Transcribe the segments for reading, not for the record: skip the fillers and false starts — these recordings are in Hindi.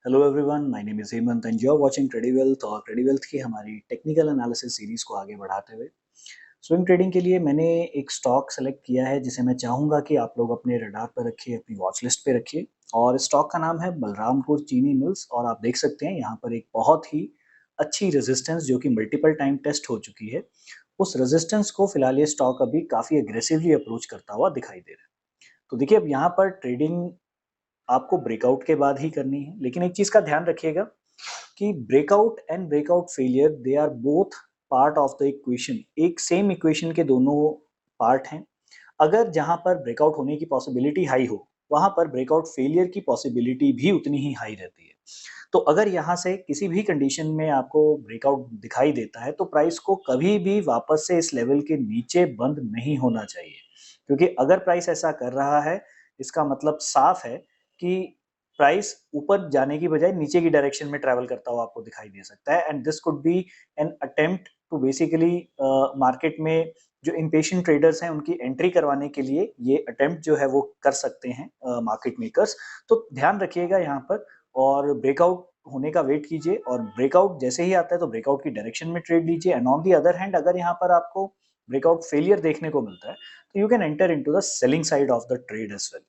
Hello everyone, my name is Hemant and you are watching Tradewealth और ट्रेडिवेल्थ की हमारी टेक्निकल एनालिसिस सीरीज़ को आगे बढ़ाते हुए स्विंग ट्रेडिंग के लिए मैंने एक स्टॉक सेलेक्ट किया है जिसे मैं चाहूँगा कि आप लोग अपने रडार पर रखिए, अपनी वॉच लिस्ट पे रखिए। और स्टॉक का नाम है बलरामपुर चीनी मिल्स और आप देख सकते हैं यहाँ पर एक बहुत ही अच्छी रेजिस्टेंस जो कि मल्टीपल टाइम टेस्ट हो चुकी है। उस रेजिस्टेंस को फिलहाल ये स्टॉक अभी काफ़ी एग्रेसिवली अप्रोच करता हुआ दिखाई दे रहा है। तो देखिए अब यहाँ पर ट्रेडिंग आपको ब्रेकआउट के बाद ही करनी है, लेकिन एक चीज़ का ध्यान रखिएगा कि breakout and breakout failure they are both part of the equation. एक सेम इक्वेशन के दोनों पार्ट हैं। अगर जहां पर ब्रेकआउट होने की पॉसिबिलिटी हाई हो, वहां पर ब्रेकआउट फेलियर की पॉसिबिलिटी भी उतनी ही हाई रहती है। तो अगर यहाँ से किसी भी कंडीशन में आपको ब्रेकआउट दिखाई देता है तो प्राइस को कभी भी वापस से इस लेवल के नीचे बंद नहीं होना चाहिए, क्योंकि अगर प्राइस ऐसा कर रहा है इसका मतलब साफ है कि प्राइस ऊपर जाने की बजाय नीचे की डायरेक्शन में ट्रैवल करता हुआ आपको दिखाई दे सकता है and this could be an attempt to basically market में जो इम्पेशेंट ट्रेडर्स हैं उनकी एंट्री करवाने के लिए ये अटेम्प्ट जो है वो कर सकते हैं मार्केट मेकर्स। तो ध्यान रखिएगा यहाँ पर और ब्रेकआउट होने का वेट कीजिए और ब्रेकआउट जैसे ही आता है तो ब्रेकआउट की डायरेक्शन में ट्रेड लीजिए and on the other hand अगर यहाँ पर आपको ब्रेकआउट फेलियर देखने को मिलता है तो you can enter into the selling side of the trade as well.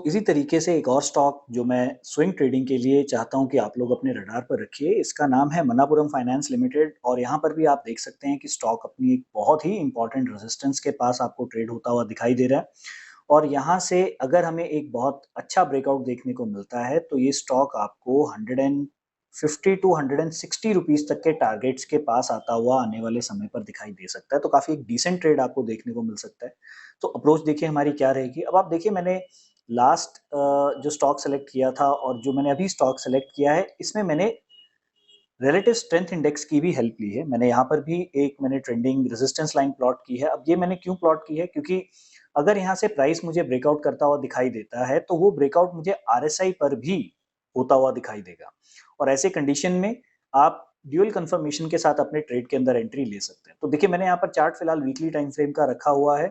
इसी तरीके से एक और स्टॉक जो मैं स्विंग ट्रेडिंग के लिए चाहता हूँ कि आप लोग अपने रडार पर रखिए, इसका नाम है मनापुरम फाइनेंस लिमिटेड और यहाँ पर भी आप देख सकते हैं कि स्टॉक अपनी एक बहुत ही इंपॉर्टेंट रेजिस्टेंस के पास आपको ट्रेड होता हुआ दिखाई दे रहा है। और यहाँ से अगर हमें एक बहुत अच्छा ब्रेकआउट देखने को मिलता है तो ये स्टॉक आपको 150 टू 160 रुपीज तक के टारगेट्स के पास आता हुआ आने वाले समय पर दिखाई दे सकता है। तो काफी एक डिसेंट ट्रेड आपको देखने को मिल सकता है। तो अप्रोच देखिए हमारी क्या रहेगी। अब आप देखिए मैंने लास्ट जो स्टॉक सेलेक्ट किया था और जो मैंने अभी स्टॉक सेलेक्ट किया है इसमें मैंने रिलेटिव स्ट्रेंथ इंडेक्स की भी हेल्प ली है। मैंने यहाँ पर भी एक मैंने ट्रेंडिंग रेजिस्टेंस लाइन प्लॉट की है। अब ये मैंने क्यों प्लॉट की है, क्योंकि अगर यहाँ से प्राइस मुझे ब्रेकआउट करता हुआ दिखाई देता है तो वो ब्रेकआउट मुझे आरएसआई पर भी होता हुआ दिखाई देगा और ऐसे कंडीशन में आप ड्यूअल कंफर्मेशन के साथ अपने ट्रेड के अंदर एंट्री ले सकते हैं। तो देखिए मैंने यहाँ पर चार्ट फिलहाल वीकली टाइम फ्रेम का रखा हुआ है।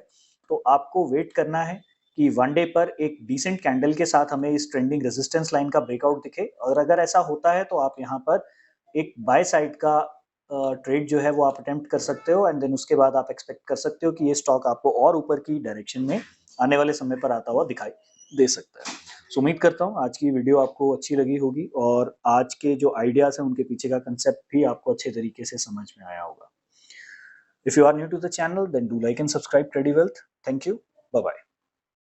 तो आपको वेट करना है कि वन डे पर एक डिसेंट कैंडल के साथ हमें इस ट्रेंडिंग रेजिस्टेंस लाइन का ब्रेकआउट दिखे और अगर ऐसा होता है तो आप यहाँ पर एक बाय साइड का ट्रेड जो है वो आप अटेम्प्ट कर सकते हो एंड देन उसके बाद आप एक्सपेक्ट कर सकते हो कि ये स्टॉक आपको और ऊपर की डायरेक्शन में आने वाले समय पर आता हुआ दिखाई दे सकता है। उम्मीद करता हूँ आज की वीडियो आपको अच्छी लगी होगी और आज के जो आइडियाज हैं उनके पीछे का कंसेप्ट भी आपको अच्छे तरीके से समझ में आया होगा। If you are new to the channel then do like and subscribe Trady Wealth. Thank you, bye bye.